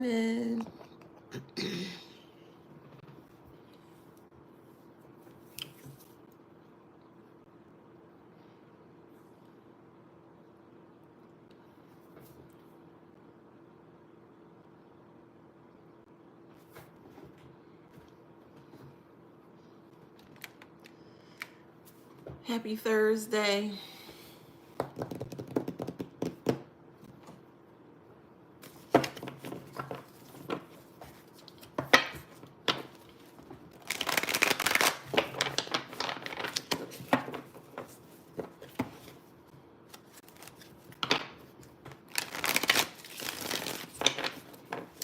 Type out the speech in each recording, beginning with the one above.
And happy Thursday.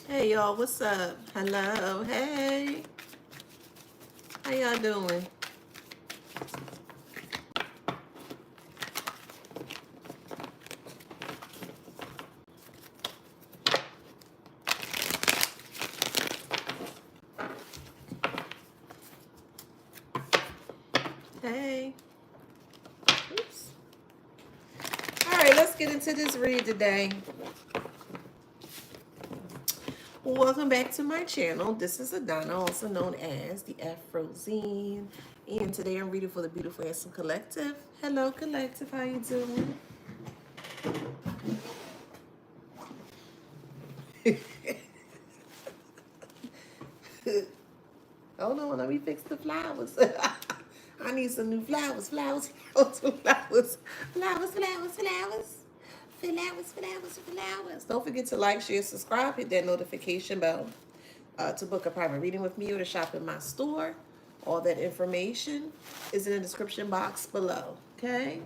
Hey y'all, what's up? Hello, hey. How y'all doing? Hey. Oops. All right, let's get into this read today. Welcome back to my channel. This is Adana, also known as the Afrozine. And today I'm reading for the Beautiful Handsome Collective. Hello, Collective. How you doing? Hold on, let me fix the flowers. I need some new flowers. Flowers. Don't forget to like, share, subscribe, hit that notification bell to book a private reading with me or to shop in my store. All that information is in the description box below. Okay?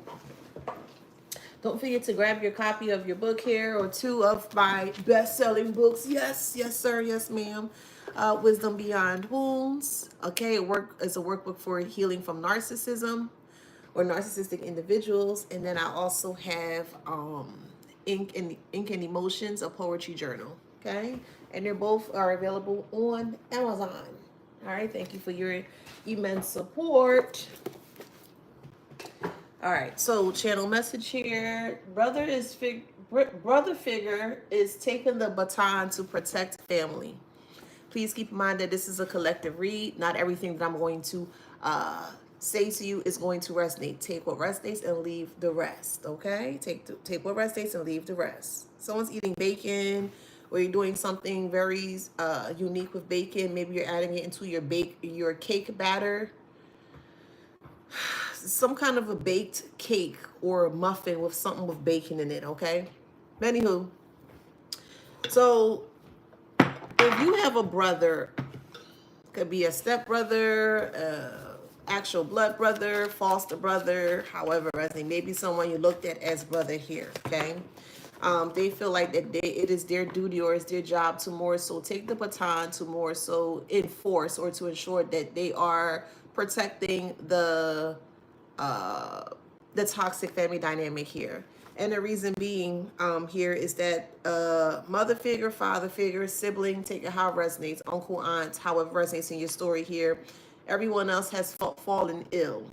Don't forget to grab your copy of your book here or two of my best-selling books. Yes, yes, sir. Yes, ma'am. Wisdom Beyond Wounds. Okay, it's a workbook for healing from narcissism or narcissistic individuals. And then I also have Ink and Emotions, a poetry journal. Okay, and they're both are available on Amazon. All right, thank you for your immense support. All right, so channel message here. Brother figure is taking the baton to protect family. Please keep in mind that this is a collective read. Not everything that I'm going to say to you is going to resonate. Take what resonates and leave the rest, okay? Take what resonates and leave the rest. Someone's eating bacon or you're doing something very unique with bacon. Maybe you're adding it into your cake batter. Some kind of a baked cake or a muffin with something with bacon in it, okay? Anywho, so if you have a brother, could be a stepbrother, actual blood brother, foster brother, however, maybe someone you looked at as brother here, okay? They feel like that it is their duty or it's their job to more so take the baton, to more so enforce or to ensure that they are protecting the toxic family dynamic here. And the reason being here is that mother figure, father figure, sibling, take it how it resonates, uncle, aunt, however it resonates in your story here. Everyone else has fallen ill.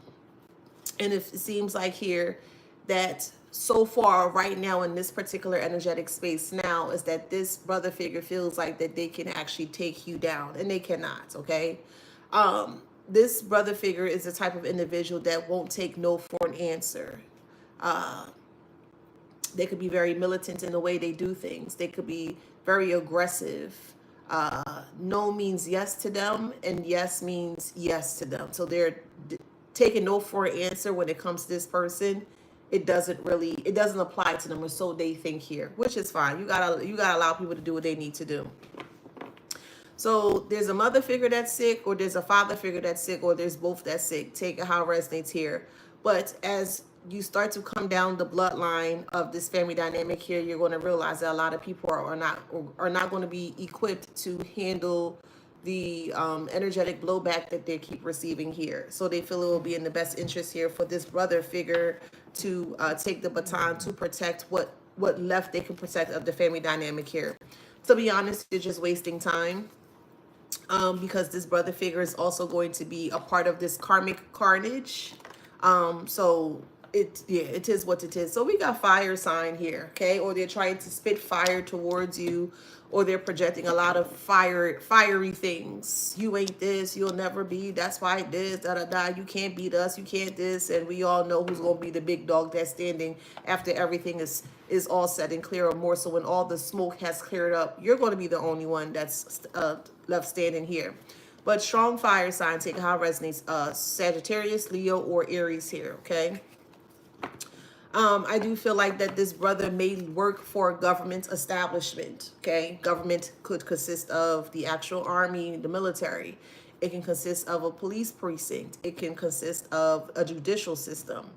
And it seems like here that so far right now in this particular energetic space now is that this brother figure feels like that they can actually take you down and they cannot, okay? This brother figure is the type of individual that won't take no for an answer. They could be very militant in the way they do things. They could be very aggressive. No means yes to them, and yes means yes to them. So they're taking no for an answer when it comes to this person. It doesn't apply to them, or so they think here, which is fine. You gotta allow people to do what they need to do. So there's a mother figure that's sick, or there's a father figure that's sick, or there's both that's sick. Take it how it resonates here. But as you start to come down the bloodline of this family dynamic here, you're going to realize that a lot of people are not going to be equipped to handle the energetic blowback that they keep receiving here. So they feel it will be in the best interest here for this brother figure to take the baton to protect what left they can protect of the family dynamic here. To be honest, you're just wasting time. Because this brother figure is also going to be a part of this karmic carnage. So it is what it is. So we got fire sign here, okay? Or they're trying to spit fire towards you, or they're projecting a lot of fiery things. You ain't this, you'll never be, that's why this, da da da, you can't beat us, you can't this, and we all know who's gonna be the big dog that's standing after everything is all said and clear, or more so when all the smoke has cleared up. You're going to be the only one that's left standing here. But strong fire sign, take how it resonates. Sagittarius, Leo, or Aries here, okay? I do feel like that this brother may work for a government establishment, okay? Government could consist of the actual army, the military. It can consist of a police precinct. It can consist of a judicial system.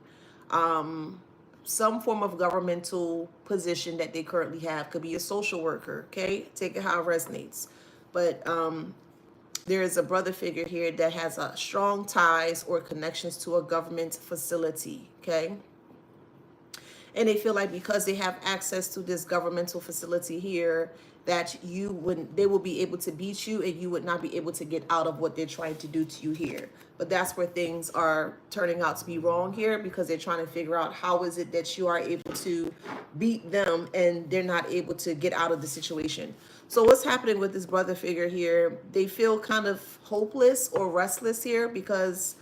Some form of governmental position that they currently have. Could be a social worker, okay? Take it how it resonates. But there is a brother figure here that has strong ties or connections to a government facility, okay? And they feel like because they have access to this governmental facility here, that they will be able to beat you, and you would not be able to get out of what they're trying to do to you here. But that's where things are turning out to be wrong here, because they're trying to figure out how is it that you are able to beat them and they're not able to get out of the situation. So what's happening with this brother figure here? They feel kind of hopeless or restless here, because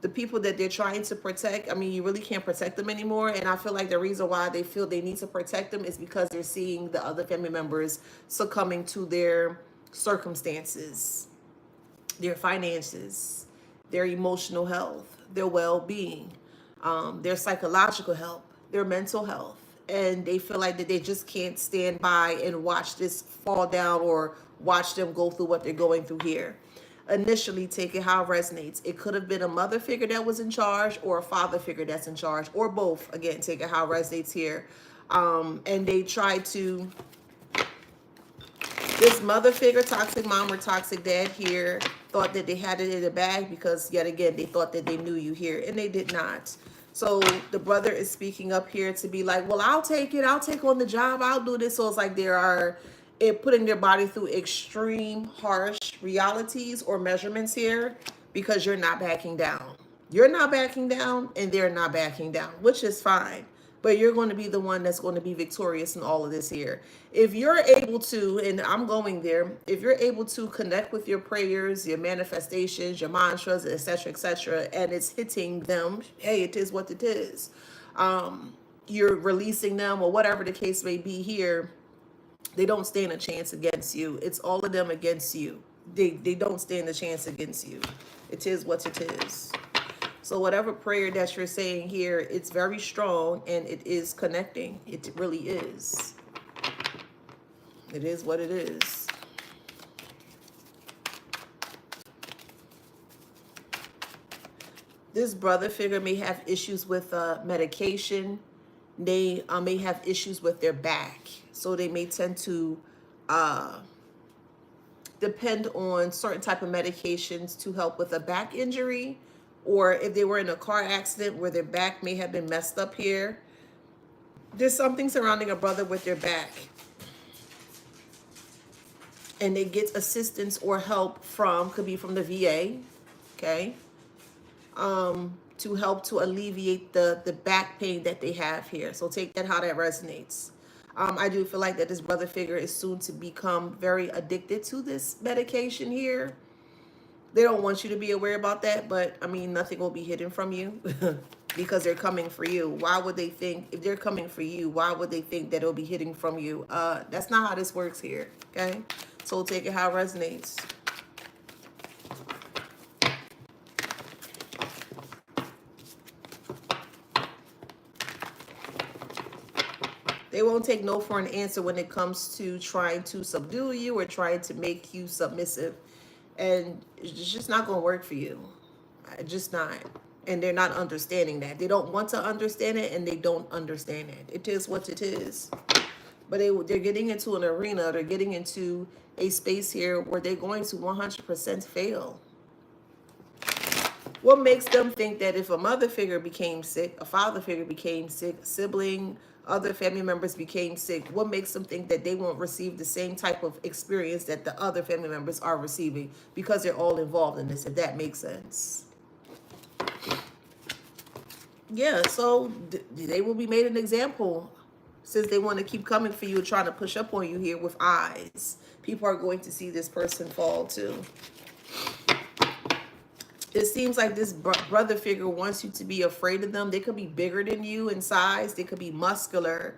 the people that they're trying to protect, I mean, you really can't protect them anymore. And I feel like the reason why they feel they need to protect them is because they're seeing the other family members succumbing to their circumstances, their finances, their emotional health, their well-being, their psychological health, their mental health. And they feel like that they just can't stand by and watch this fall down, or watch them go through what they're going through here. Initially, take it how it resonates. It could have been a mother figure that was in charge, or a father figure that's in charge, or both. Again, take it how it resonates here. And they tried to, this mother figure, toxic mom or toxic dad here, thought that they had it in the bag, because yet again, they thought that they knew you here, and they did not. So the brother is speaking up here to be like, well, I'll take it. I'll take on the job. I'll do this. So it's like they are putting their body through extreme harsh realities or measurements here, because you're not backing down. You're not backing down, and they're not backing down, which is fine. But you're going to be the one that's going to be victorious in all of this here. If you're able to, and I'm going there, if you're able to connect with your prayers, your manifestations, your mantras, etc., and it's hitting them, hey, it is what it is. You're releasing them, or whatever the case may be here, they don't stand a chance against you. It's all of them against you. They don't stand a chance against you. It is what it is. So whatever prayer that you're saying here, it's very strong, and it is connecting. It really is. It is what it is. This brother figure may have issues with medication. They may have issues with their back. So they may tend to depend on certain type of medications to help with a back injury, or if they were in a car accident where their back may have been messed up here. There's something surrounding a brother with their back, and they get assistance or help from, could be from the VA, okay, to help to alleviate the back pain that they have here. So take that how that resonates. I do feel like that this brother figure is soon to become very addicted to this medication here. They don't want you to be aware about that, but I mean, nothing will be hidden from you because they're coming for you. Why would they think, if they're coming for you, why would they think that it'll be hidden from you? That's not how this works here, okay? So take it how it resonates. They won't take no for an answer when it comes to trying to subdue you or trying to make you submissive. And it's just not going to work for you. Just not. And they're not understanding that. They don't want to understand it, and they don't understand it. It is what it is. But they're getting into an arena. They're getting into a space here where they're going to 100% fail. What makes them think that if a mother figure became sick, a father figure became sick, a sibling, other family members became sick, what makes them think that they won't receive the same type of experience that the other family members are receiving? Because they're all involved in this, if that makes sense. Yeah, so they will be made an example since they want to keep coming for you and trying to push up on you here with eyes. People are going to see this person fall too. It seems like this brother figure wants you to be afraid of them. They could be bigger than you in size. They could be muscular.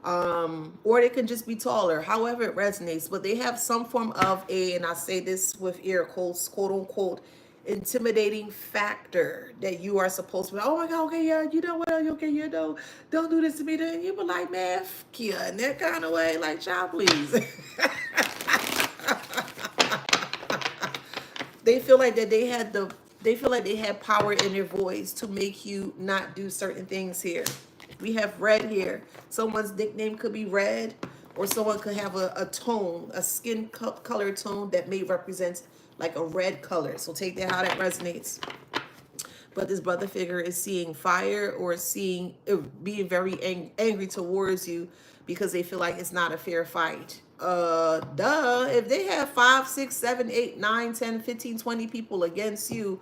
Or they can just be taller, however it resonates. But they have some form of a, and I say this with air quotes, quote unquote, intimidating factor that you are supposed to be, oh my God, okay, yeah, you know what, okay, you know, don't do this to me. Then you be like, man, f you in that kind of way, like, child, please. They feel like that they feel like they had power in their voice to make you not do certain things here. We have red here. Someone's nickname could be red, or someone could have a tone, a skin color tone that may represent like a red color. So take that how that resonates. But this brother figure is seeing fire or seeing being very angry towards you because they feel like it's not a fair fight. Duh. If they have 5, 6, 7, 8, 9, 10, 15, 20 people against you,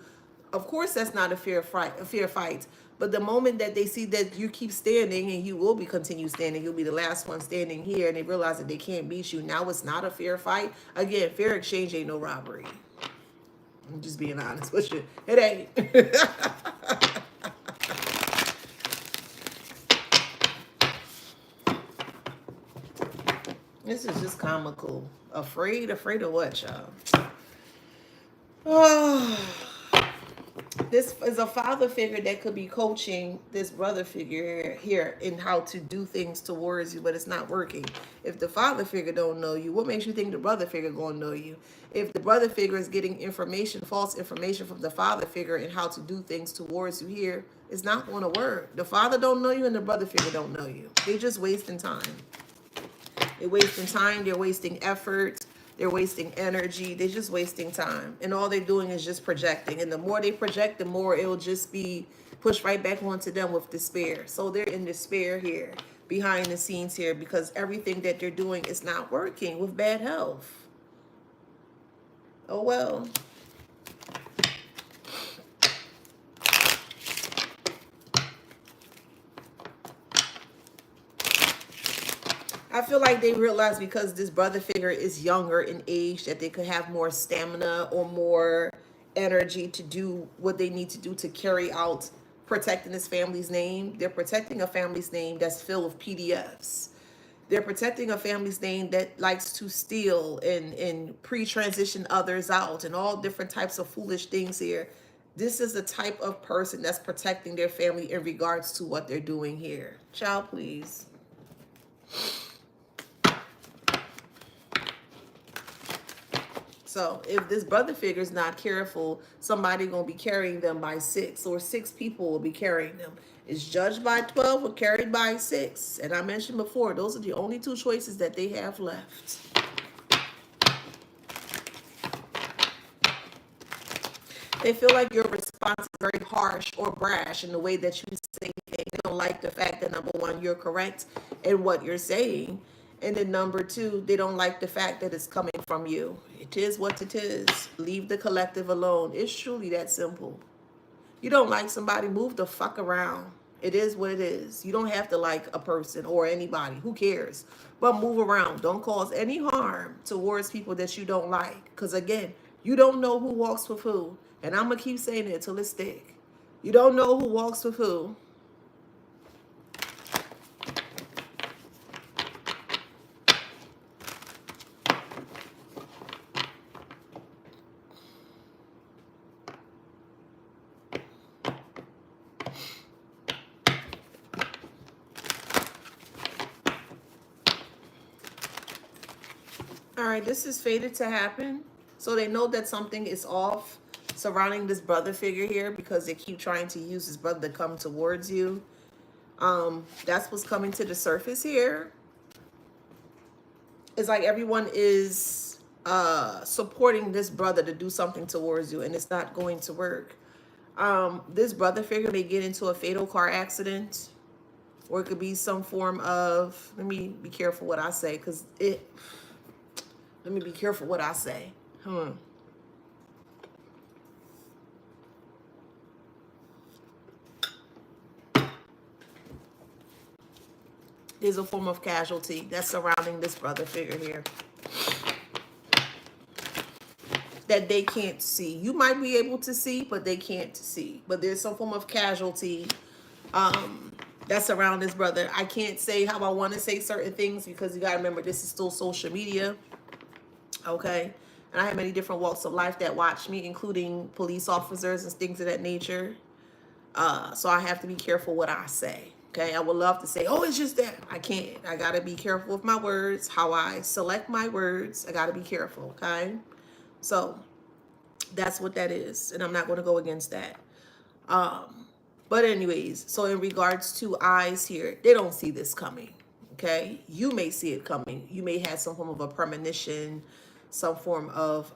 of course that's not a fair fight. But the moment that they see that you keep standing, and you will be continue standing, you'll be the last one standing here, and they realize that they can't beat you. Now it's not a fair fight. Again, fair exchange ain't no robbery. I'm just being honest with you. It ain't. This is just comical. Afraid of what, y'all? Oh, this is a father figure that could be coaching this brother figure here in how to do things towards you, but it's not working. If the father figure don't know you, what makes you think the brother figure gonna know you? If the brother figure is getting information, false information from the father figure and how to do things towards you here, it's not gonna work. The father don't know you and the brother figure don't know you. They just wasting time. They're wasting time, they're wasting effort, they're wasting energy, they're just wasting time. And all they're doing is just projecting. And the more they project, the more it'll just be pushed right back onto them with despair. So they're in despair here, behind the scenes here, because everything that they're doing is not working with bad health. Oh well. I feel like they realize because this brother figure is younger in age that they could have more stamina or more energy to do what they need to do to carry out protecting this family's name. They're protecting a family's name that's filled with PDFs. They're protecting a family's name that likes to steal and pre-transition others out and all different types of foolish things here. This is the type of person that's protecting their family in regards to what they're doing here. Child, please. So if this brother figure is not careful, somebody going to be carrying them by 6, or 6 people will be carrying them. It's judged by 12 or carried by 6. And I mentioned before, those are the only 2 choices that they have left. They feel like your response is very harsh or brash in the way that you say things. They don't like the fact that, number 1, you're correct in what you're saying. And then number 2, they don't like the fact that it's coming from you. It is what it is. Leave the collective alone. It's truly that simple. You don't like somebody, move the fuck around. It is what it is. You don't have to like a person or anybody. Who cares? But move around. Don't cause any harm towards people that you don't like. Because again, you don't know who walks with who. And I'm going to keep saying it until it stick. You don't know who walks with who. All right, this is fated to happen. So they know that something is off surrounding this brother figure here because they keep trying to use this brother to come towards you. That's what's coming to the surface here. It's like everyone is supporting this brother to do something towards you, and it's not going to work. This brother figure may get into a fatal car accident, or it could be some form of, let me be careful what I say, because let me be careful what I say. There's a form of casualty that's surrounding this brother figure here that they can't see. You might be able to see, but they can't see. But there's some form of casualty that's around this brother. I can't say how I want to say certain things because you got to remember this is still social media. Okay. And I have many different walks of life that watch me, including police officers and things of that nature. So I have to be careful what I say. Okay. I would love to say, oh, it's just that. I can't. I got to be careful with my words, how I select my words. I got to be careful. Okay. So that's what that is. And I'm not going to go against that. But anyways, so in regards to eyes here, they don't see this coming. Okay. You may see it coming. You may have some form of a premonition, some form of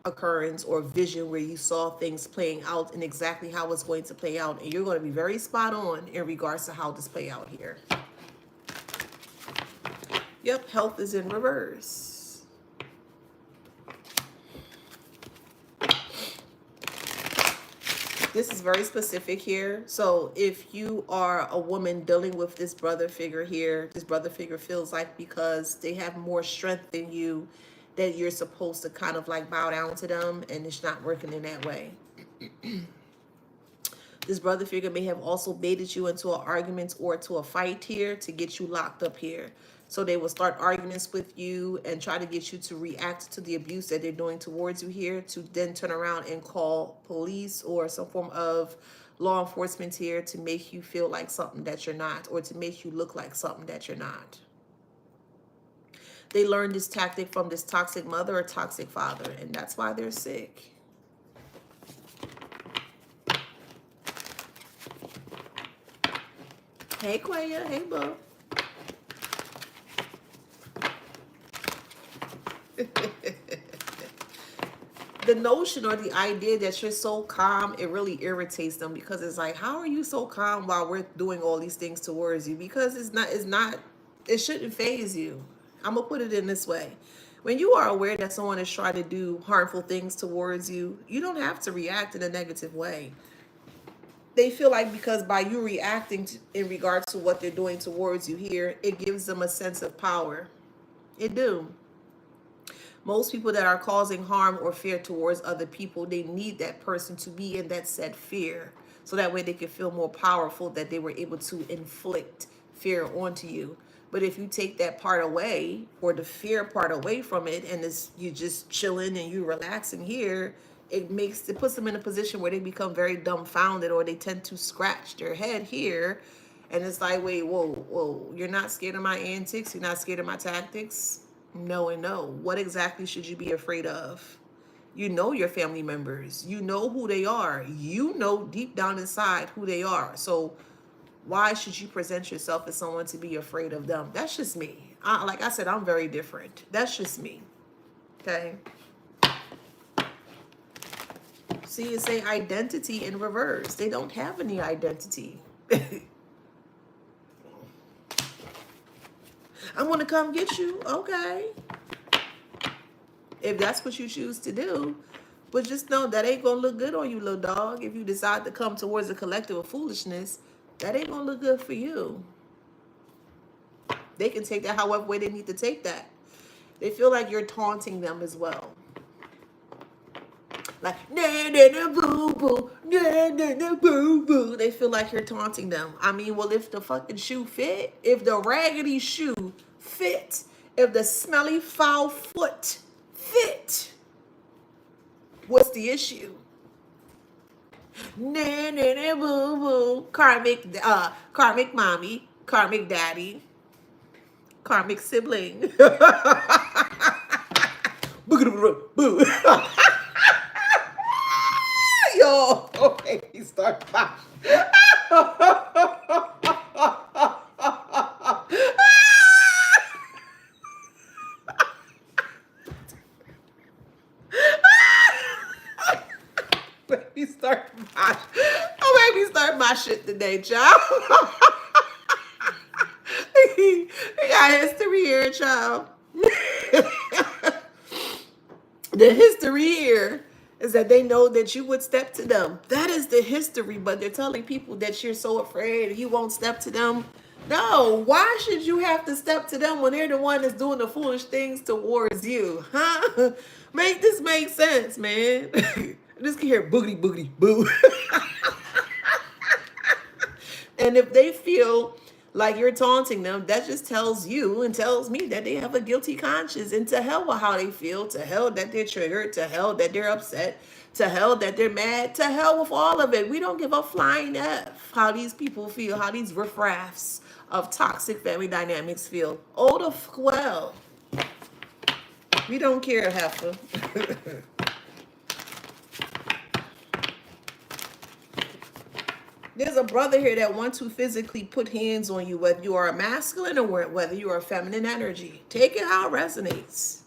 occurrence or vision where you saw things playing out and exactly how it's going to play out. And you're going to be very spot on in regards to how this play out here. Yep. Health is in reverse. This is very specific here. So if you are a woman dealing with this brother figure here, this brother figure feels like because they have more strength than you, that you're supposed to kind of like bow down to them, and it's not working in that way. This brother figure may have also baited you into an argument or to a fight here to get you locked up here. So they will start arguments with you and try to get you to react to the abuse that they're doing towards you here, to then turn around and call police or some form of law enforcement here to make you feel like something that you're not, or to make you look like something that you're not. They learned this tactic from this toxic mother or toxic father, and that's why they're sick. Hey, Quaya. Hey, Bo. The notion or the idea that you're so calm, it really irritates them, because it's like, how are you so calm while we're doing all these things towards you? Because it shouldn't faze you. I'm gonna put it in this way. When you are aware that someone is trying to do harmful things towards you, you don't have to react in a negative way. They feel like because by you reacting in regards to what they're doing towards you here, it gives them a sense of power. It do. Most people that are causing harm or fear towards other people, they need that person to be in that said fear. So that way they can feel more powerful, that they were able to inflict fear onto you. But if you take that part away, or the fear part away from it, and you just chilling and you relaxing here, it puts them in a position where they become very dumbfounded, or they tend to scratch their head here. And it's like, wait, whoa, you're not scared of my antics? You're not scared of my tactics? No and no. What exactly should you be afraid of? You know your family members. You know who they are. You know deep down inside who they are. So why should you present yourself as someone to be afraid of them? That's just me. Like I said, I'm very different. That's just me. Okay. See, it's an identity in reverse. They don't have any identity. I'm going to come get you. Okay. If that's what you choose to do. But just know that ain't going to look good on you, little dog. If you decide to come towards a collective of foolishness, that ain't going to look good for you. They can take that however way they need to take that. They feel like you're taunting them as well. Like, boo boo, boo boo. They feel like you're taunting them. I mean, well, if the fucking shoe fit, if the raggedy shoe fit, if the smelly foul foot fit, what's the issue? Boo boo. Karmic mommy, karmic daddy, karmic sibling. Boo. Yo, okay, he start Let me start my shit today, child. We got history here, child. The history here is that they know that you would step to them. That is the history, but they're telling people that you're so afraid you won't step to them. No, why should you have to step to them when they're the one that's doing the foolish things towards you? Huh? Make this make sense, man. I just can hear boogity boogity boo. And if they feel like you're taunting them, that just tells you and tells me that they have a guilty conscience. And to hell with how they feel, to hell that they're triggered, to hell that they're upset, to hell that they're mad, to hell with all of it. We don't give a flying F how these people feel, how these riffraffs of toxic family dynamics feel. Oh, the well. We don't care, heifer. There's a brother here that wants to physically put hands on you, whether you are a masculine or whether you are a feminine energy. Take it how it resonates.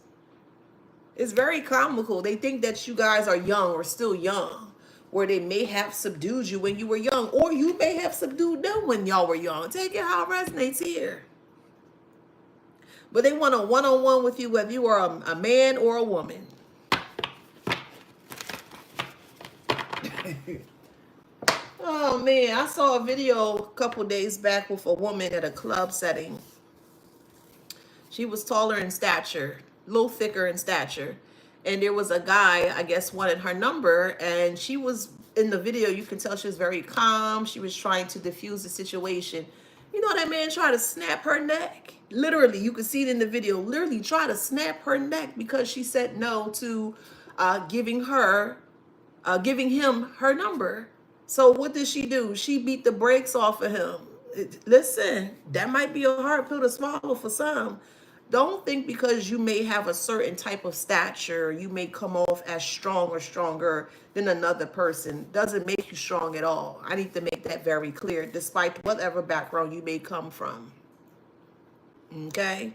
It's very comical. They think that you guys are young or still young, or they may have subdued you when you were young, or you may have subdued them when y'all were young. Take it how it resonates here. But they want a one-on-one with you, whether you are a man or a woman. Oh man, I saw a video a couple days back with a woman at a club setting. She was taller in stature, a little thicker in stature. And there was a guy, I guess, wanted her number. And she was, in the video, you can tell she was very calm. She was trying to diffuse the situation. You know, that man tried to snap her neck. Literally, you could see it in the video. Literally try to snap her neck because she said no to giving him her number. So what did she do? She beat the brakes off of him. Listen, that might be a hard pill to swallow for some. Don't think because you may have a certain type of stature, you may come off as strong or stronger than another person. Doesn't make you strong at all. I need to make that very clear, despite whatever background you may come from. Okay?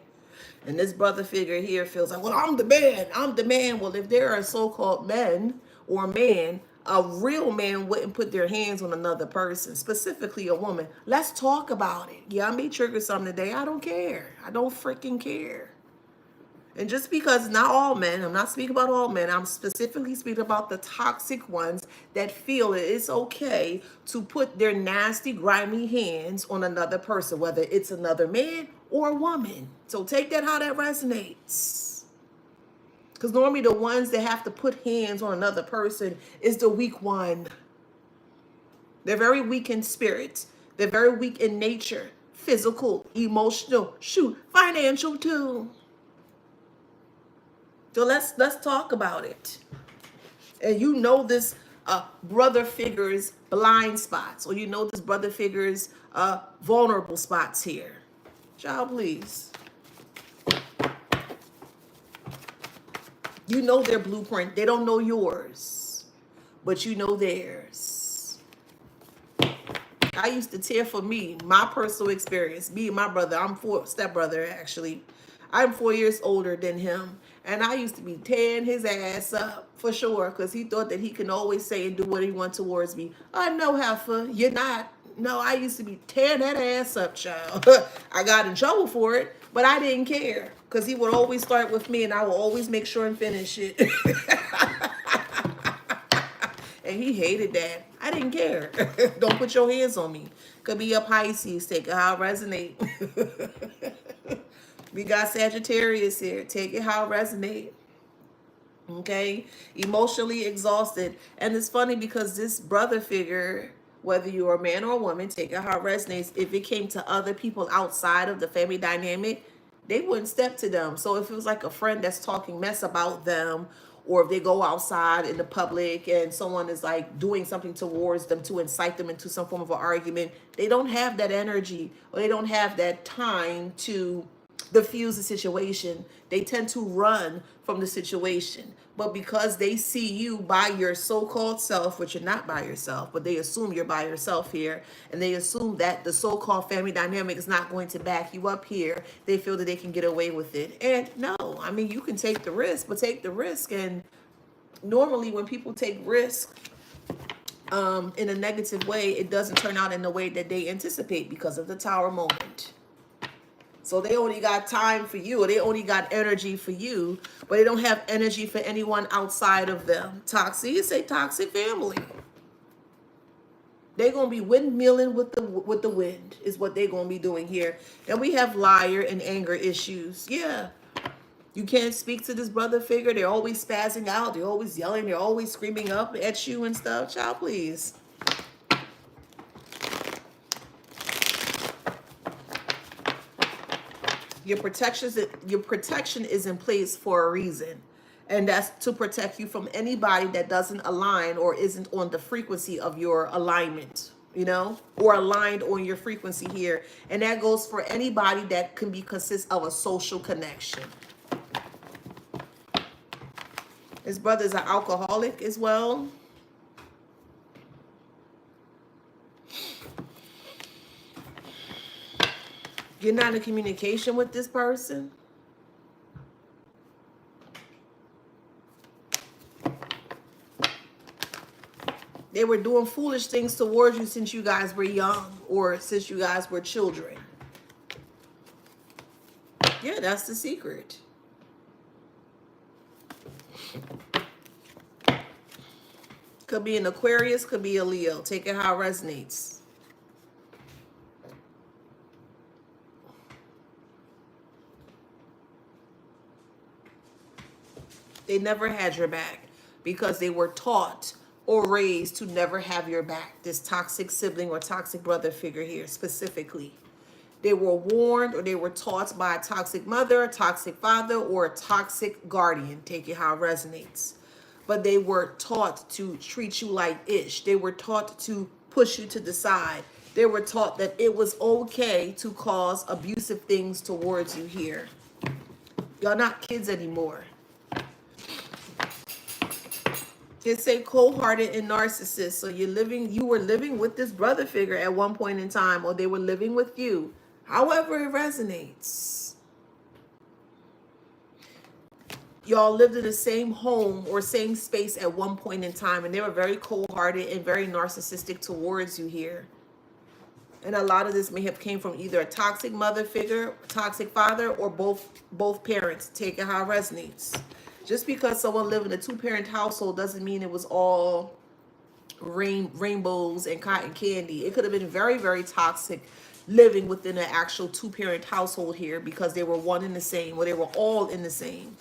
And this brother figure here feels like, well, I'm the man. I'm the man. Well, if there are so-called men or man, a real man wouldn't put their hands on another person, specifically a woman. Let's talk about it. Yeah, I may trigger something today. I don't care. I don't freaking care. And just because not all men, I'm not speaking about all men, I'm specifically speaking about the toxic ones that feel that it's okay to put their nasty, grimy hands on another person, whether it's another man or a woman. So take that how that resonates. Because normally the ones that have to put hands on another person is the weak one. They're very weak in spirit. They're very weak in nature, physical, emotional, financial too. So let's talk about it. And you know this brother figure's blind spots, or you know this brother figure's vulnerable spots here. Child, please. You know their blueprint. They don't know yours, but you know theirs. I used to tear for me, my personal experience. Me and my brother, I'm stepbrother actually. I'm 4 years older than him. And I used to be tearing his ass up for sure, because he thought that he can always say and do what he wants towards me. No, heifer, you're not. No, I used to be tearing that ass up, child. I got in trouble for it, but I didn't care, because he would always start with me and I would always make sure and finish it. And he hated that. I didn't care. Don't put your hands on me. Could be a Pisces. Take it how it resonate. We got Sagittarius here. Take it how it resonate. Okay? Emotionally exhausted. And it's funny because this brother figure, whether you're a man or a woman, take it how it resonates. If it came to other people outside of the family dynamic, they wouldn't step to them. So if it was like a friend that's talking mess about them, or if they go outside in the public and someone is like doing something towards them to incite them into some form of an argument, they don't have that energy, or they don't have that time to diffuse the situation. They tend to run from the situation. But because they see you by your so-called self, which you're not by yourself, but they assume you're by yourself here, and they assume that the so-called family dynamic is not going to back you up here, they feel that they can get away with it. And no, I mean, you can take the risk, but take the risk. And normally when people take risk in a negative way, it doesn't turn out in the way that they anticipate because of the tower moment. So they only got time for you, or they only got energy for you, but they don't have energy for anyone outside of them. Toxic, it's a toxic family. They're gonna be windmilling with the wind is what they're gonna be doing here. And we have liar and anger issues. Yeah. You can't speak to this brother figure. They're always spazzing out. They're always yelling. They're always screaming up at you and stuff. Child, please. Your protection is in place for a reason. And that's to protect you from anybody that doesn't align or isn't on the frequency of your alignment, you know, or aligned on your frequency here. And that goes for anybody that can be consists of a social connection. His brother's an alcoholic as well. You're not in communication with this person. They were doing foolish things towards you since you guys were young or since you guys were children. Yeah, that's the secret. Could be an Aquarius, could be a Leo. Take it how it resonates. They never had your back because they were taught or raised to never have your back. This toxic sibling or toxic brother figure here specifically. They were warned or they were taught by a toxic mother, a toxic father, or a toxic guardian. Take it how it resonates. But they were taught to treat you like ish. They were taught to push you to the side. They were taught that it was okay to cause abusive things towards you here. Y'all not kids anymore. They say cold-hearted and narcissist. So you were living with this brother figure at one point in time, or they were living with you. However it resonates. Y'all lived in the same home or same space at one point in time, and they were very cold-hearted and very narcissistic towards you here. And a lot of this may have came from either a toxic mother figure, toxic father, or both parents. Take it how it resonates. Just because someone lived in a two-parent household doesn't mean it was all rainbows and cotton candy. It could have been very, very toxic living within an actual two-parent household here because they were one in the same, or they were all in the same.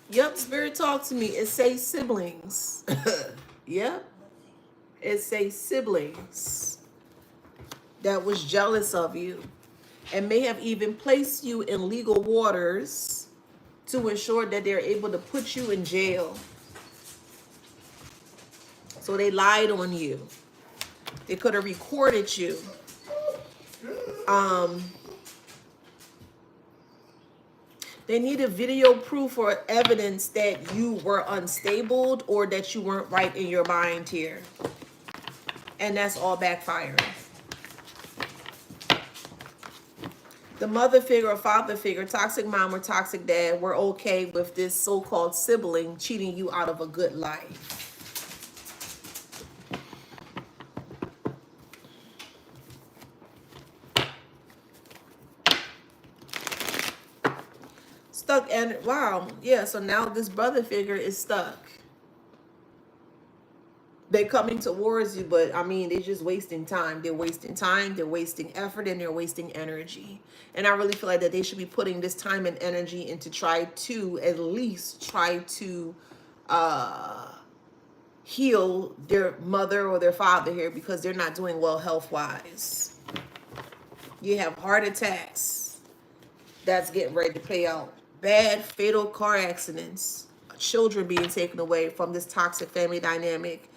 Yep, Spirit talk to me. It says siblings. Yep. It says siblings that was jealous of you and may have even placed you in legal waters to ensure that they're able to put you in jail. So they lied on you. They could have recorded you. They needed video proof or evidence that you were unstable or that you weren't right in your mind here. And that's all backfiring. The mother figure or father figure, toxic mom or toxic dad, were okay with this so-called sibling cheating you out of a good life. Stuck, and wow, yeah, so now this brother figure is stuck. They're coming towards you, but I mean, they're just wasting time. They're wasting time, they're wasting effort, and they're wasting energy. And I really feel like that they should be putting this time and energy into try to at least try to heal their mother or their father here, because they're not doing well health-wise. You have heart attacks that's getting ready to play out. Bad, fatal car accidents. Children being taken away from this toxic family dynamic.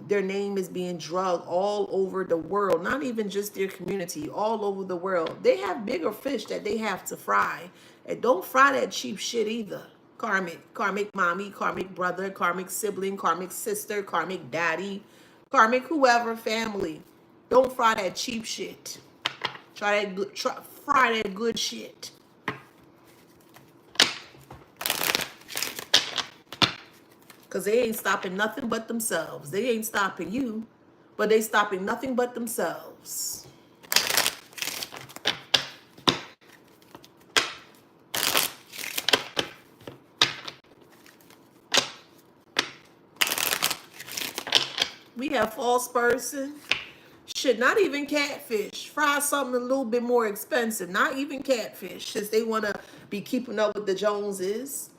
Their name is being drugged all over the world, not even just their community, all over the world. They have bigger fish that they have to fry, and don't fry that cheap shit either. Karmic mommy, karmic brother, karmic sibling, karmic sister, karmic daddy, karmic whoever family. Don't fry that cheap shit. Fry that good shit. Because they ain't stopping nothing but themselves. They ain't stopping you, but they stopping nothing but themselves. We have false person. Shit, not even catfish. Fry something a little bit more expensive. Not even catfish. Since they want to be keeping up with the Joneses.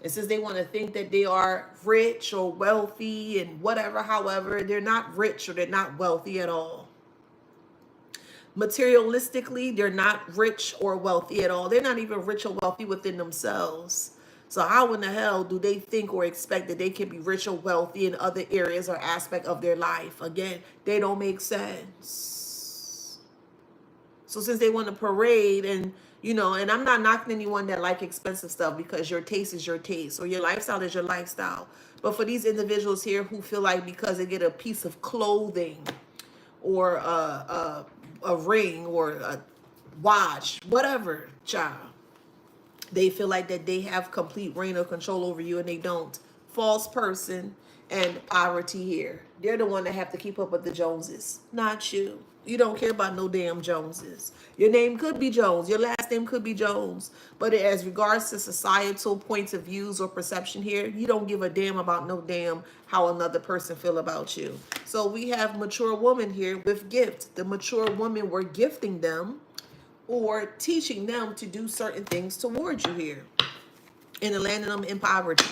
And since they want to think that they are rich or wealthy and whatever, however, they're not rich or they're not wealthy at all. Materialistically, they're not rich or wealthy at all. They're not even rich or wealthy within themselves. So how in the hell do they think or expect that they can be rich or wealthy in other areas or aspect of their life? Again, they don't make sense. So since they want to parade and, you know, and I'm not knocking anyone that like expensive stuff, because your taste is your taste or your lifestyle is your lifestyle. But for these individuals here who feel like because they get a piece of clothing or a ring or a watch, whatever, child, they feel like that they have complete reign or control over you, and they don't. False person and poverty here. They're the one that have to keep up with the Joneses, not you. You don't care about no damn Joneses. Your name could be Jones. Your last name could be Jones. But as regards to societal points of views or perception here, you don't give a damn about no damn how another person feel about you. So we have mature woman here with gift. The mature woman, we're gifting them or teaching them to do certain things towards you here and landing them in poverty.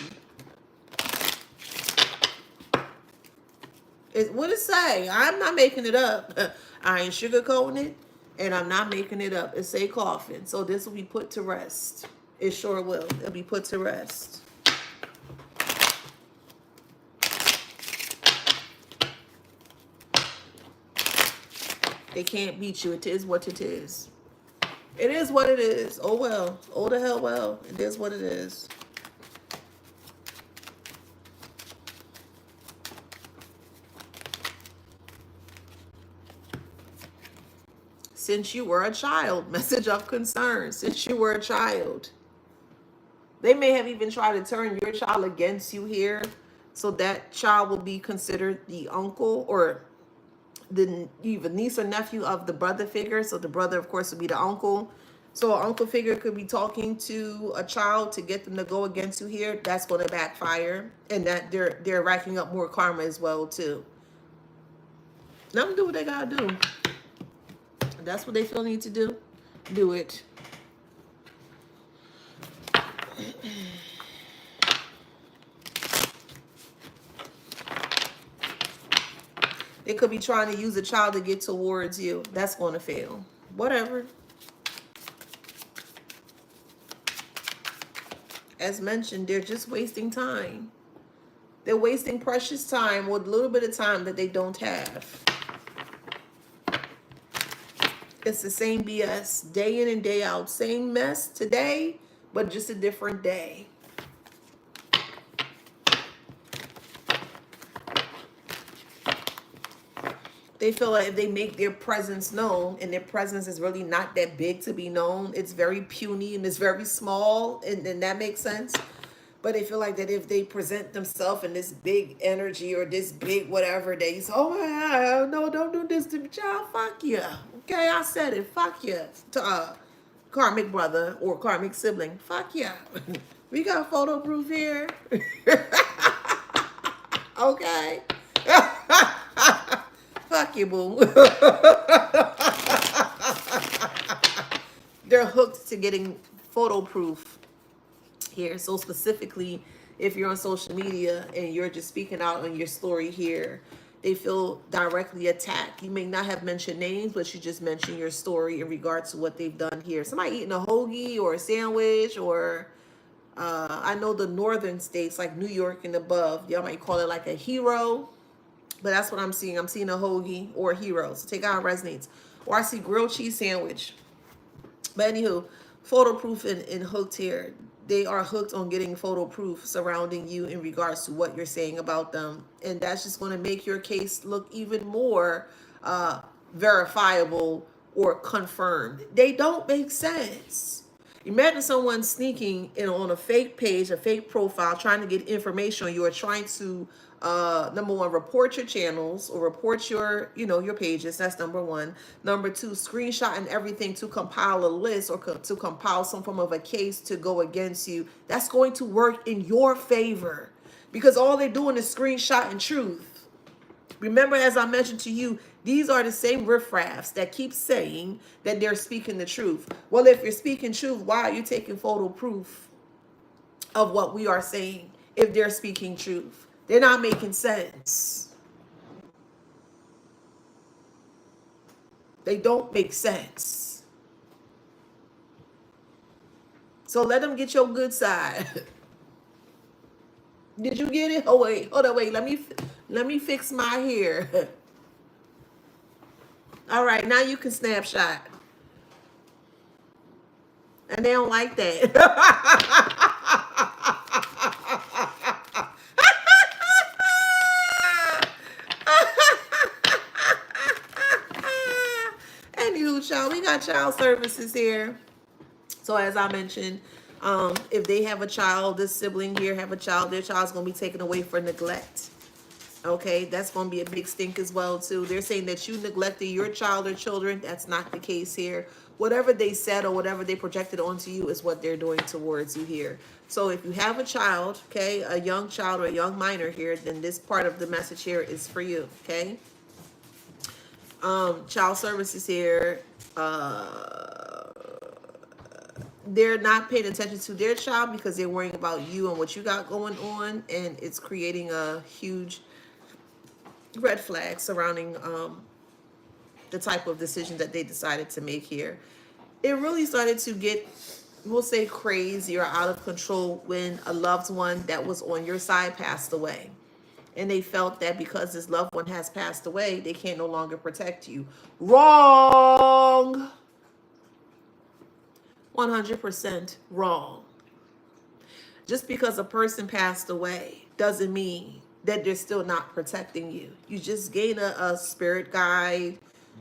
What it say? I'm not making it up. I ain't sugarcoating it, and I'm not making it up. It say coffin. So this will be put to rest. It sure will. It'll be put to rest. They can't beat you. It is what it is. It is what it is. Oh well. Oh the hell well. It is what it is. Since you were a child, message of concern. Since you were a child, they may have even tried to turn your child against you here, so that child will be considered the uncle or the even niece or nephew of the brother figure. So the brother, of course, would be the uncle. So an uncle figure could be talking to a child to get them to go against you here. That's going to backfire, and that they're racking up more karma as well too. Let them do what they gotta do. That's what they feel need to do. Do it. They could be trying to use a child to get towards you. That's going to fail. Whatever. As mentioned, they're just wasting time. They're wasting precious time with a little bit of time that they don't have. It's the same BS day in and day out. Same mess today, but just a different day. They feel like if they make their presence known, and their presence is really not that big to be known, it's very puny and it's very small, and that makes sense. But they feel like that if they present themselves in this big energy or this big whatever, they say, oh my God, no, don't do this to me, child. Fuck you. Okay, I said it. Fuck you. To karmic brother or karmic sibling. Fuck you. We got photo proof here. Okay. Fuck you, boo. They're hooked to getting photo proof here. So specifically, if you're on social media and you're just speaking out on your story here, they feel directly attacked. You may not have mentioned names, but you just mentioned your story in regards to what they've done here. Somebody eating a hoagie or a sandwich, or I know the northern states like New York and above, y'all might call it like a hero, but that's what I'm seeing. I'm seeing a hoagie or a hero. So take out resonates. Or I see grilled cheese sandwich. But anywho, photo proof and hooked here. They are hooked on getting photo proof surrounding you in regards to what you're saying about them. And that's just going to make your case look even more verifiable or confirmed. They don't make sense. Imagine someone sneaking in on a fake page, a fake profile, trying to get information on you, or trying to number one, report your channels or report your, your pages. That's number one. Number two, screenshotting everything to compile a list or to compile some form of a case to go against you. That's going to work in your favor, because all they're doing is screenshotting truth. Remember, as I mentioned to you, these are the same riffraffs that keep saying that they're speaking the truth. Well, if you're speaking truth, why are you taking photo proof of what we are saying if they're speaking truth? They're not making sense. They don't make sense. So let them get your good side. Did you get it? Oh wait, hold on, wait. Let me fix my hair. All right, now you can snapshot. And they don't like that. Anywho, child, we got child services here. So as I mentioned, if they have a child, this sibling here have a child, their child's going to be taken away for neglect. Okay, that's going to be a big stink as well, too. They're saying that you neglected your child or children. That's not the case here. Whatever they said or whatever they projected onto you is what they're doing towards you here. So if you have a child, okay, a young child or a young minor here, then this part of the message here is for you, okay? Child services here, they're not paying attention to their child because they're worrying about you and what you got going on, and it's creating a huge red flag surrounding the type of decision that they decided to make here. It really started to get, we'll say, crazy or out of control when a loved one that was on your side passed away. And they felt that because this loved one has passed away, they can't no longer protect you. Wrong. 100% wrong. Just because a person passed away doesn't mean that they're still not protecting you. You just gain a spirit guide,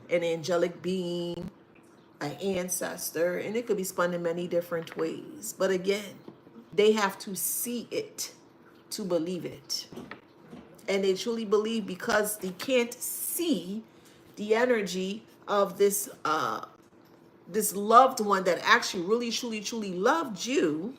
an angelic being, an ancestor, and it could be spun in many different ways. But again, they have to see it to believe it. And they truly believe because they can't see the energy of this this loved one that actually really, truly, truly loved you,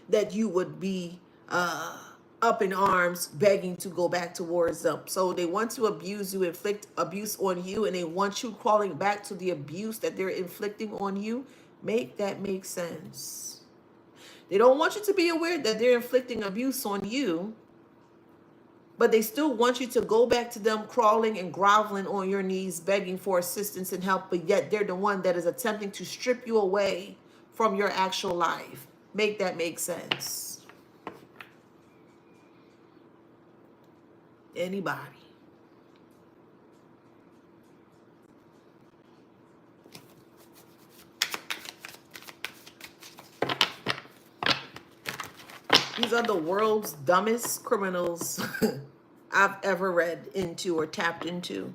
that you would be up in arms begging to go back towards them. So they want to abuse you, inflict abuse on you, and they want you crawling back to the abuse that they're inflicting on you. Make that make sense. They don't want you to be aware that they're inflicting abuse on you, but they still want you to go back to them crawling and groveling on your knees, begging for assistance and help, but yet they're the one that is attempting to strip you away from your actual life. Make that make sense. Anybody? These are the world's dumbest criminals I've ever read into or tapped into.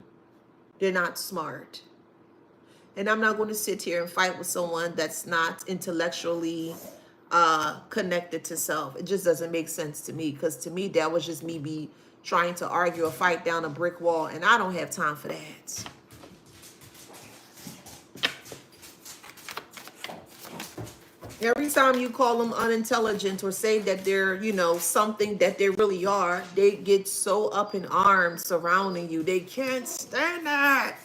They're not smart. And I'm not going to sit here and fight with someone that's not intellectually connected to self. It just doesn't make sense to me, because to me, that was just me trying to argue or fight down a brick wall, and I don't have time for that. Every time you call them unintelligent or say that they're, you know, something that they really are, they get so up in arms surrounding you. They can't stand that.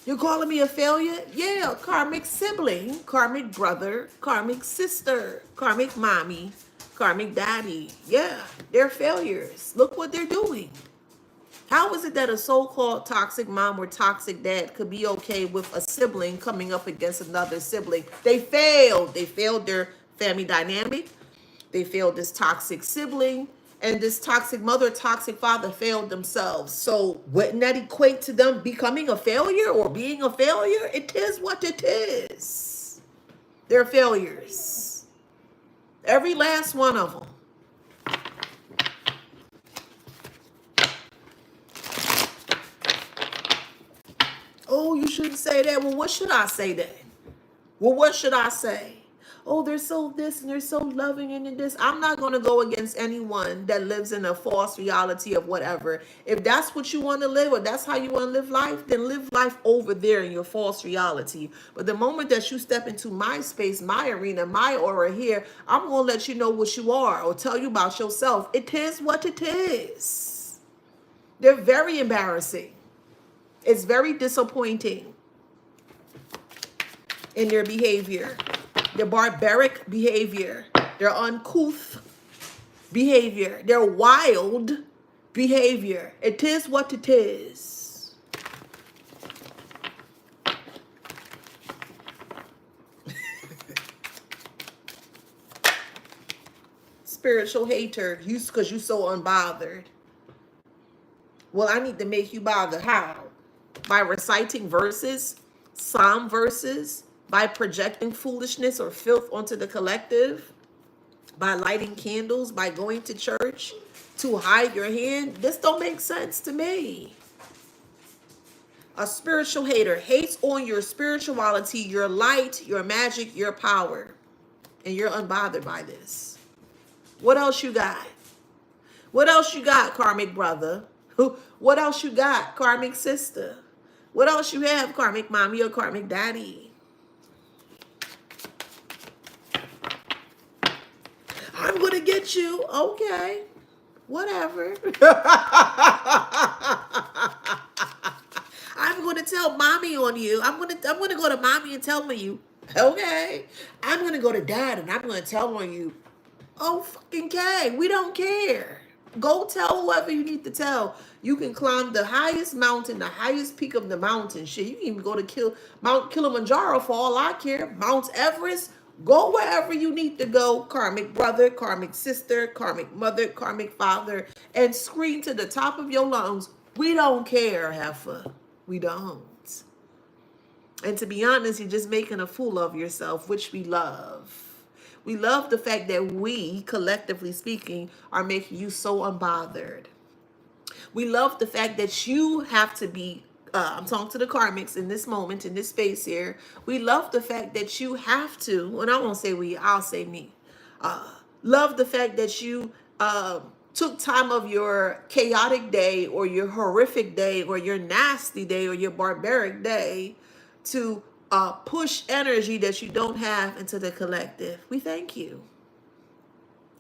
You're calling me a failure? Yeah, karmic sibling, karmic brother, karmic sister, karmic mommy, karmic daddy. Yeah, they're failures. Look what they're doing. How is it that a so-called toxic mom or toxic dad could be okay with a sibling coming up against another sibling? They failed. They failed their family dynamic. They failed this toxic sibling. And this toxic mother, toxic father failed themselves. So wouldn't that equate to them becoming a failure or being a failure? It is what it is. They're failures. Every last one of them. Oh, you shouldn't say that. Well, what should I say then? Well, what should I say? Oh, they're so this and they're so loving and this. I'm not going to go against anyone that lives in a false reality of whatever. If that's what you want to live, or that's how you want to live life, then live life over there in your false reality. But the moment that you step into my space, my arena, my aura here, I'm going to let you know what you are or tell you about yourself. It is what it is. They're very embarrassing. It's very disappointing in their behavior, their barbaric behavior, their uncouth behavior, their wild behavior. It is what it is. Spiritual hater, you because you so unbothered. Well, I need to make you bother. How? By reciting verses, psalm verses, by projecting foolishness or filth onto the collective, by lighting candles, by going to church to hide your hand. This don't make sense to me. A spiritual hater hates on your spirituality, your light, your magic, your power. And you're unbothered by this. What else you got? What else you got, karmic brother? What else you got, karmic sister? What else you have, karmic mommy or karmic daddy? I'm going to get you. Okay. Whatever. I'm going to tell mommy on you. I'm going to go to mommy and tell on you. Okay. I'm going to go to dad and I'm going to tell on you. Oh, fucking K. We don't care. Go tell whoever you need to tell. You can climb the highest mountain, the highest peak of the mountain. Shit, you can even go to Mount Kilimanjaro for all I care. Mount Everest. Go wherever you need to go, karmic brother, karmic sister, karmic mother, karmic father, and scream to the top of your lungs, we don't care, heifer. We don't. And to be honest, you're just making a fool of yourself, which we love. We love the fact that we, collectively speaking, are making you so unbothered. We love the fact that you have to be, I'm talking to the karmics in this moment, in this space here. We love the fact that you have to, and I won't say we, I'll say me. Love the fact that you took time of your chaotic day or your horrific day or your nasty day or your barbaric day to push energy that you don't have into the collective. We thank you.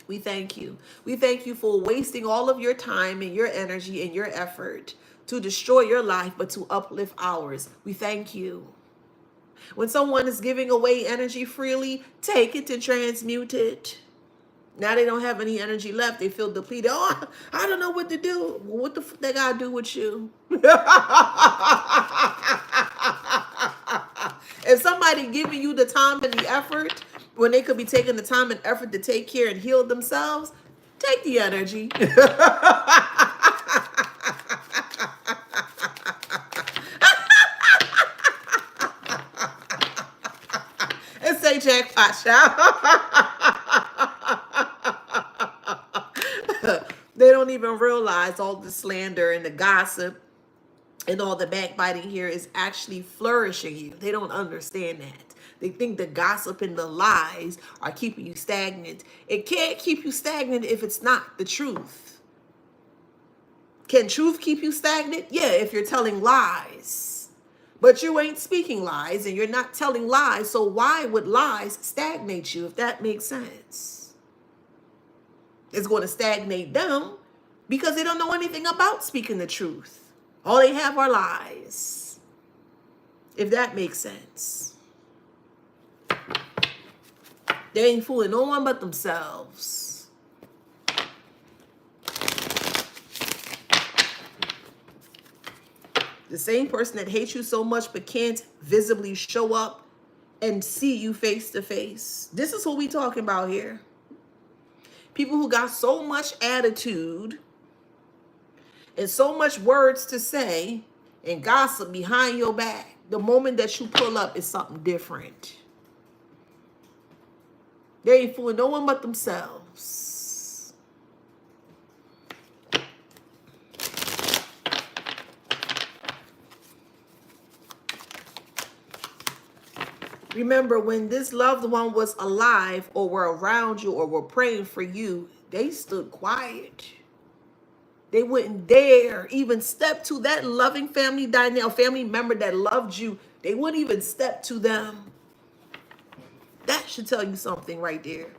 We thank you. We thank you for wasting all of your time and your energy and your effort to destroy your life, but to uplift ours. We thank you. When someone is giving away energy freely, take it and transmute it. Now they don't have any energy left. They feel depleted. Oh, I don't know what to do. Well, what the fuck they gotta do with you? If somebody giving you the time and the effort when they could be taking the time and effort to take care and heal themselves, take the energy. And say jackpot, child. They don't even realize all the slander and the gossip and all the backbiting here is actually flourishing you. They don't understand that. They think the gossip and the lies are keeping you stagnant. It can't keep you stagnant if it's not the truth. Can truth keep you stagnant? Yeah, if you're telling lies. But you ain't speaking lies and you're not telling lies. So why would lies stagnate you, if that makes sense? It's going to stagnate them because they don't know anything about speaking the truth. All they have are lies, if that makes sense. They ain't fooling no one but themselves. The same person that hates you so much but can't visibly show up and see you face to face. This is what we talking about here. People who got so much attitude and so much words to say and gossip behind your back. The moment that you pull up is something different. They ain't fooling no one but themselves. Remember, when this loved one was alive or were around you or were praying for you, they stood quiet. They wouldn't dare even step to that loving family dynamic, family member that loved you. They wouldn't even step to them. That should tell you something right there.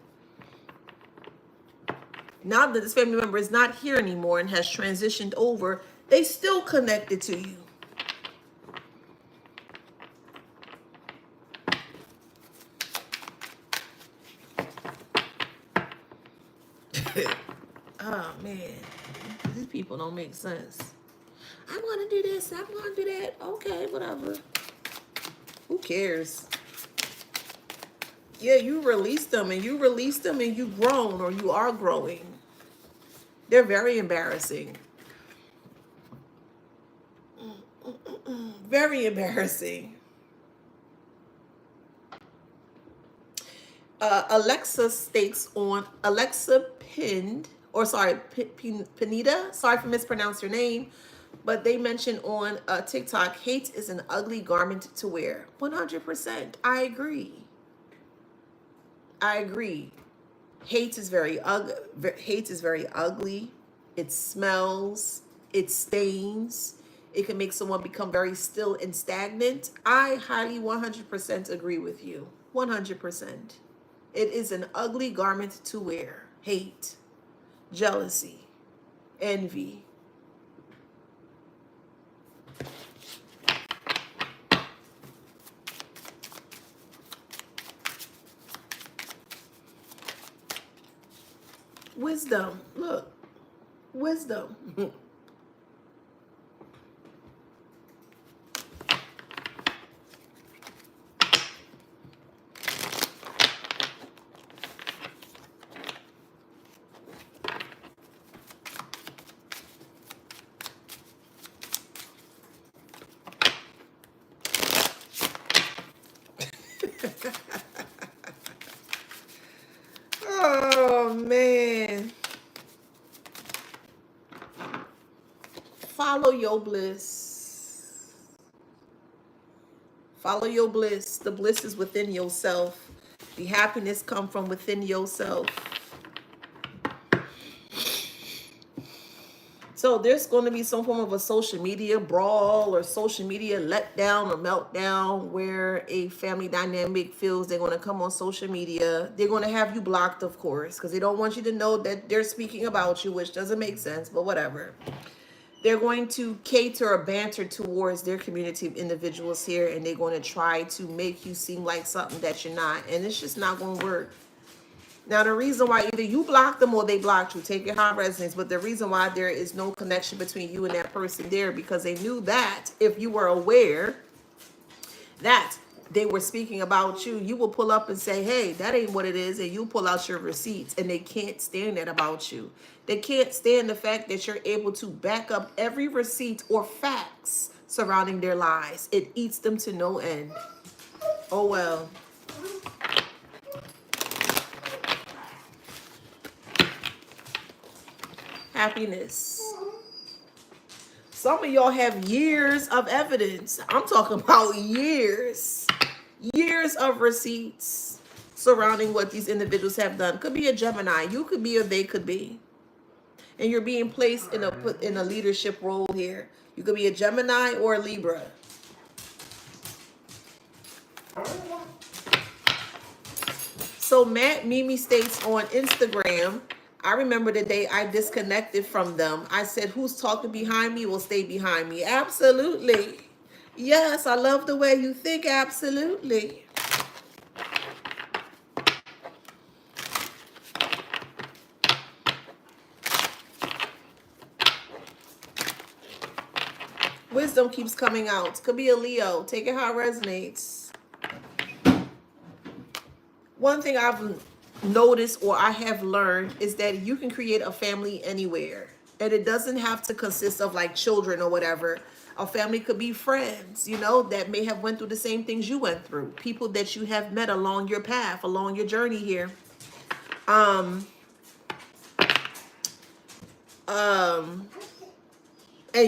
Now that this family member is not here anymore and has transitioned over, They still connected to you. Oh man, these people don't make sense. I want to do this. I want to do that. Okay, whatever. Who cares? Yeah, you release them, and you grown, or you are growing. They're very embarrassing. Very embarrassing. Alexa pinned, or sorry, Pinita. Sorry for mispronouncing your name, but they mentioned on TikTok, hate is an ugly garment to wear. 100%. I agree. I agree. Hate is very ugly. Hate is very ugly. It smells. It stains. It can make someone become very still and stagnant. I highly 100% agree with you. 100%. It is an ugly garment to wear. Hate, jealousy, envy. Wisdom. Look, wisdom. Oh man. Follow your bliss. Follow your bliss. The bliss is within yourself. The happiness comes from within yourself. So there's going to be some form of a social media brawl or social media letdown or meltdown where a family dynamic feels they're going to come on social media. They're going to have you blocked, of course, because they don't want you to know that they're speaking about you, which doesn't make sense, but whatever. They're going to cater or banter towards their community of individuals here, and they're going to try to make you seem like something that you're not, and it's just not going to work. Now, the reason why either you blocked them or they blocked you, take it how it resonates, but the reason why there is no connection between you and that person there, because they knew that if you were aware that they were speaking about you, you will pull up and say, hey, that ain't what it is, and you pull out your receipts, and they can't stand that about you. They can't stand the fact that you're able to back up every receipt or facts surrounding their lies. It eats them to no end. Oh, well. Happiness. Some of y'all have years of evidence. I'm talking about years. Years of receipts surrounding what these individuals have done. Could be a Gemini. You could be or they could be. And you're being placed in a leadership role here. You could be a Gemini or a Libra. So Matt Mimi states on Instagram, I remember the day I disconnected from them. I said, who's talking behind me will stay behind me. Absolutely. Yes, I love the way you think. Absolutely. Wisdom keeps coming out. Could be a Leo. Take it how it resonates. One thing I've noticed or I have learned is that you can create a family anywhere. And it doesn't have to consist of like children or whatever. A family could be friends, you know, that may have went through the same things you went through. People that you have met along your path, along your journey here. And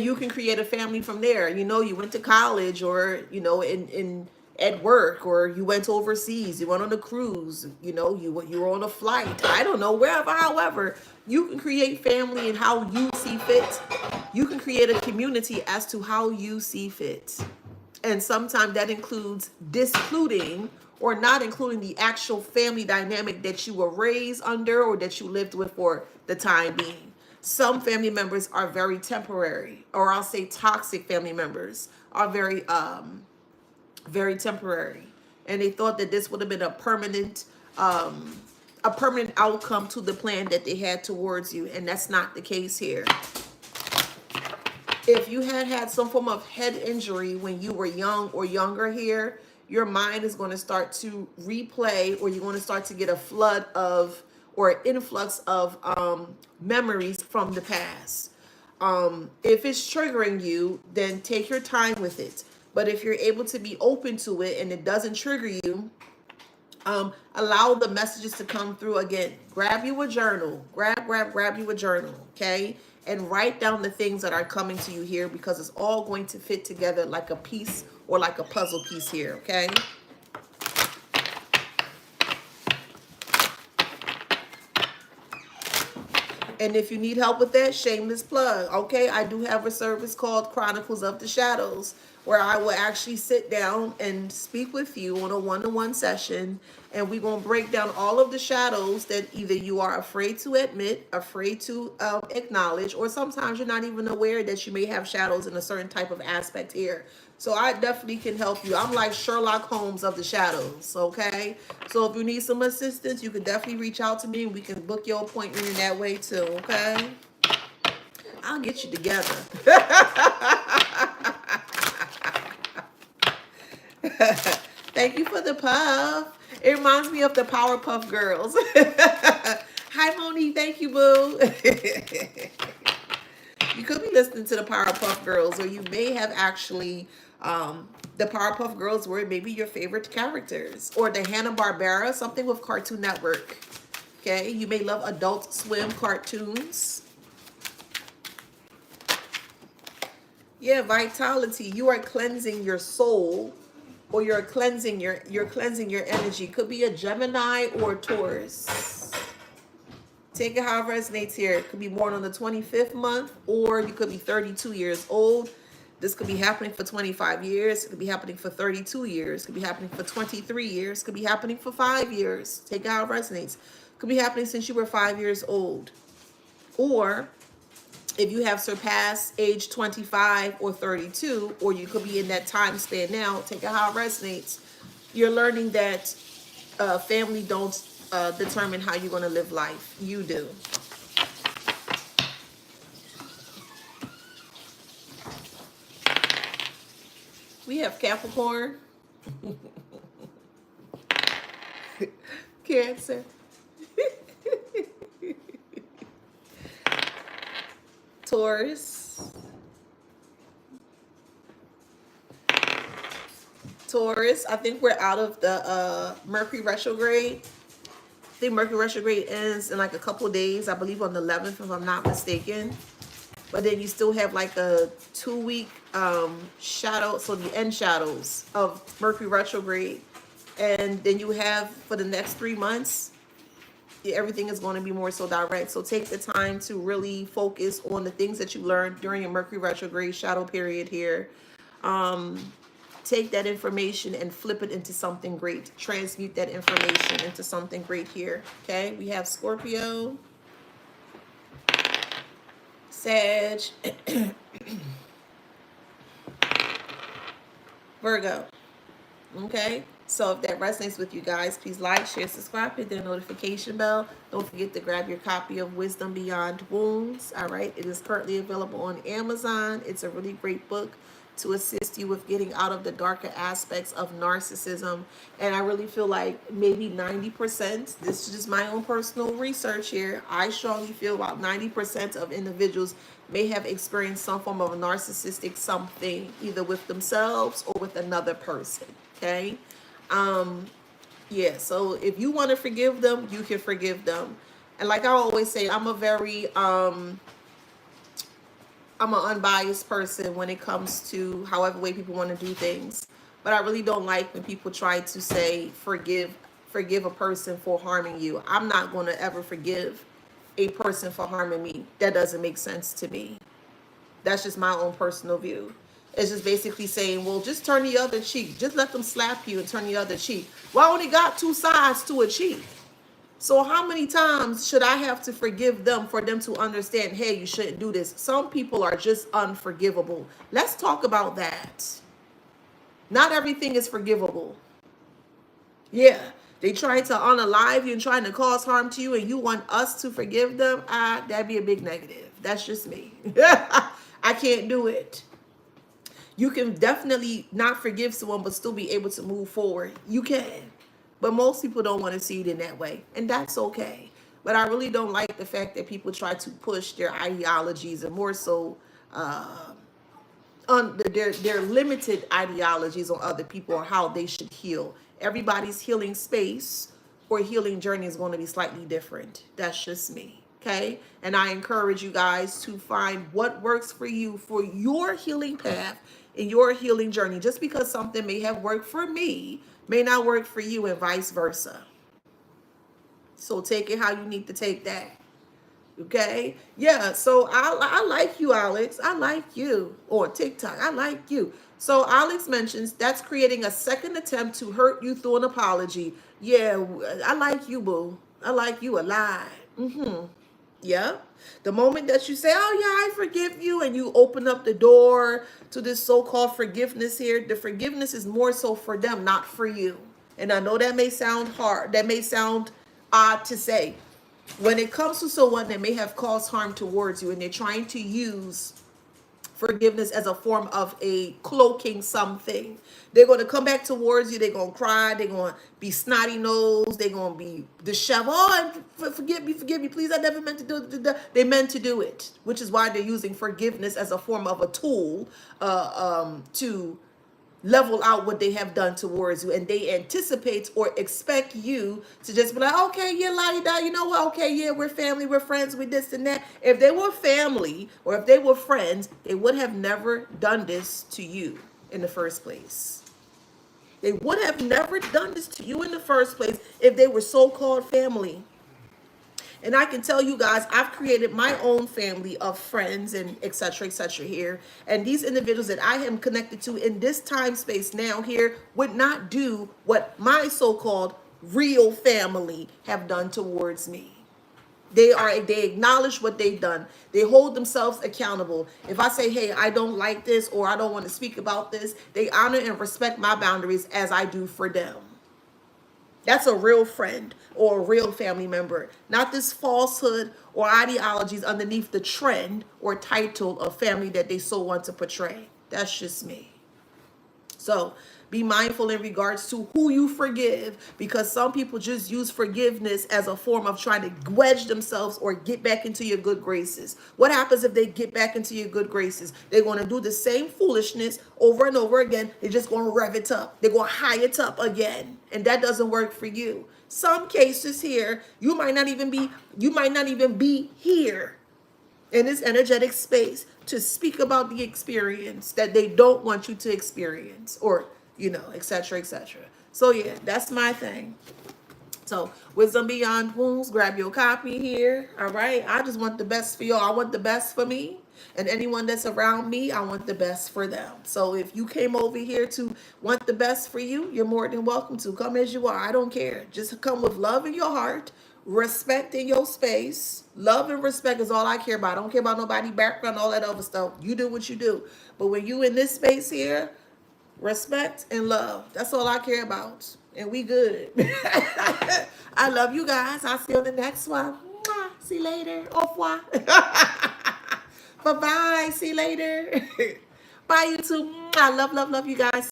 you can create a family from there. You know, you went to college or, you know, at work, or you went overseas, you went on a cruise, you know, you were on a flight, I don't know, wherever, however, you can create family and how you see fit. You can create a community as to how you see fit. And sometimes that includes discluding or not including the actual family dynamic that you were raised under or that you lived with for the time being. Some family members are very temporary, or I'll say toxic family members are very temporary, and they thought that this would have been a permanent outcome to the plan that they had towards you, and that's not the case here. If you had some form of head injury when you were young or younger here, your mind is going to start to replay, or you're going to start to get a flood of, or an influx of memories from the past. If it's triggering you, then take your time with it. But if you're able to be open to it and it doesn't trigger you, allow the messages to come through. Again, grab you a journal, grab you a journal, okay? And write down the things that are coming to you here, because it's all going to fit together like a piece, or like a puzzle piece here, okay? And if you need help with that, shameless plug, okay? I do have a service called Chronicles of the Shadows, where I will actually sit down and speak with you on a one-to-one session, and we're going to break down all of the shadows that either you are afraid to admit, afraid to acknowledge, or sometimes you're not even aware that you may have shadows in a certain type of aspect here. So I definitely can help you. I'm like Sherlock Holmes of the shadows, okay? So if you need some assistance, you can definitely reach out to me, and we can book your appointment in that way too, okay? I'll get you together. Thank you for the puff. It reminds me of the Powerpuff Girls. Hi, Monique. Thank you, boo. You could be listening to the Powerpuff Girls, or you may have actually, the Powerpuff Girls were maybe your favorite characters, or the Hanna-Barbera, something with Cartoon Network. Okay, you may love Adult Swim cartoons. Yeah, vitality. You are cleansing your soul, or you're cleansing your energy. Could be a Gemini or a Taurus. Take it how it resonates here. It could be born on the 25th month, or you could be 32 years old. This could be happening for 25 years. It could be happening for 32 years. It could be happening for 23 years. It could be happening for 5 years. Take it how it resonates. It could be happening since you were 5 years old. Or if you have surpassed age 25 or 32, or you could be in that time span now, take it how it resonates. You're learning that family don't determine how you're going to live life. You do. We have Capricorn, Cancer, Taurus, I think we're out of the Mercury retrograde. I think Mercury retrograde ends in like a couple of days, I believe on the 11th, if I'm not mistaken. But then you still have like a 2-week shadow, so the end shadows of Mercury retrograde. And then you have for the next 3 months, everything is going to be more so direct. So take the time to really focus on the things that you learned during your Mercury retrograde shadow period here. Take that information and flip it into something great. Transmute that information into something great here. Okay, we have Scorpio, Sag, Virgo. Okay, so if that resonates with you guys, please like, share, subscribe, hit that notification bell. Don't forget to grab your copy of Wisdom Beyond Wounds. All right, it is currently available on Amazon. It's a really great book to assist you with getting out of the darker aspects of narcissism. And I really feel like maybe 90%, this is just my own personal research here, I strongly feel about 90% of individuals may have experienced some form of a narcissistic something, either with themselves or with another person. Okay, yeah, so if you want to forgive them, you can forgive them. And like I always say, I'm an unbiased person when it comes to however way people want to do things. But I really don't like when people try to say forgive a person for harming you. I'm not going to ever forgive a person for harming me. That doesn't make sense to me. That's just my own personal view. It's just basically saying, well, just turn the other cheek. Just let them slap you and turn the other cheek. Well, I only got 2 sides to a cheek. So how many times should I have to forgive them for them to understand, hey, you shouldn't do this? Some people are just unforgivable. Let's talk about that. Not everything is forgivable. Yeah, they trying to unalive you and trying to cause harm to you, and you want us to forgive them? That'd be a big negative. That's just me. I can't do it. You can definitely not forgive someone but still be able to move forward. You can. But most people don't want to see it in that way, and that's okay. But I really don't like the fact that people try to push their ideologies and more so on their limited ideologies on other people or how they should heal. Everybody's healing space or healing journey is going to be slightly different. That's just me. Okay. And I encourage you guys to find what works for you for your healing path in your healing journey. Just because something may have worked for me may not work for you and vice versa. So take it how you need to take that. Okay. Yeah. So I like you, Alex. I like you. Or TikTok. I like you. So Alex mentions that's creating a second attempt to hurt you through an apology. Yeah. I like you, boo. I like you a lot. Yeah. The moment that you say, oh, yeah, I forgive you, and you open up the door to this so-called forgiveness here, the forgiveness is more so for them, not for you. And I know that may sound hard. That may sound odd to say. When it comes to someone that may have caused harm towards you and they're trying to use forgiveness as a form of a cloaking something, they're going to come back towards you. They're going to cry. They're going to be snotty nosed. They're going to be disheveled. Oh, forgive me, please. I never meant to do it. They meant to do it, which is why they're using forgiveness as a form of a tool to level out what they have done towards you, and they anticipate or expect you to just be like, okay, yeah, la-di-da, you know what, okay, yeah, we're family, we're friends, we this and that. If they were family or if they were friends, they would have never done this to you in the first place. They would have never done this to you in the first place if they were so-called family. And I can tell you guys, I've created my own family of friends and etc. here. And these individuals that I am connected to in this time space now here would not do what my so-called real family have done towards me. They acknowledge what they've done. They hold themselves accountable. If I say, hey, I don't like this or I don't want to speak about this, they honor and respect my boundaries as I do for them. That's a real friend or a real family member, not this falsehood or ideologies underneath the trend or title of family that they so want to portray. That's just me. So be mindful in regards to who you forgive, because some people just use forgiveness as a form of trying to wedge themselves or get back into your good graces. What happens if they get back into your good graces? They're going to do the same foolishness over and over again. They're just going to rev it up. They're going to high it up again. And that doesn't work for you. Some cases here, you might not even be here in this energetic space to speak about the experience that they don't want you to experience, or etc. So yeah, that's my thing. So Wisdom Beyond Wounds, grab your copy here. All right. I just want the best for y'all. I want the best for me. And anyone that's around me, I want the best for them. So if you came over here to want the best for you, you're more than welcome to. Come as you are. I don't care. Just come with love in your heart, respect in your space. Love and respect is all I care about. I don't care about nobody's background, all that other stuff. You do what you do. But when you in this space here, respect and love. That's all I care about. And we good. I love you guys. I'll see you on the next one. Mwah. See you later. Au revoir. Bye-bye. See you later. Bye, YouTube. I love you guys.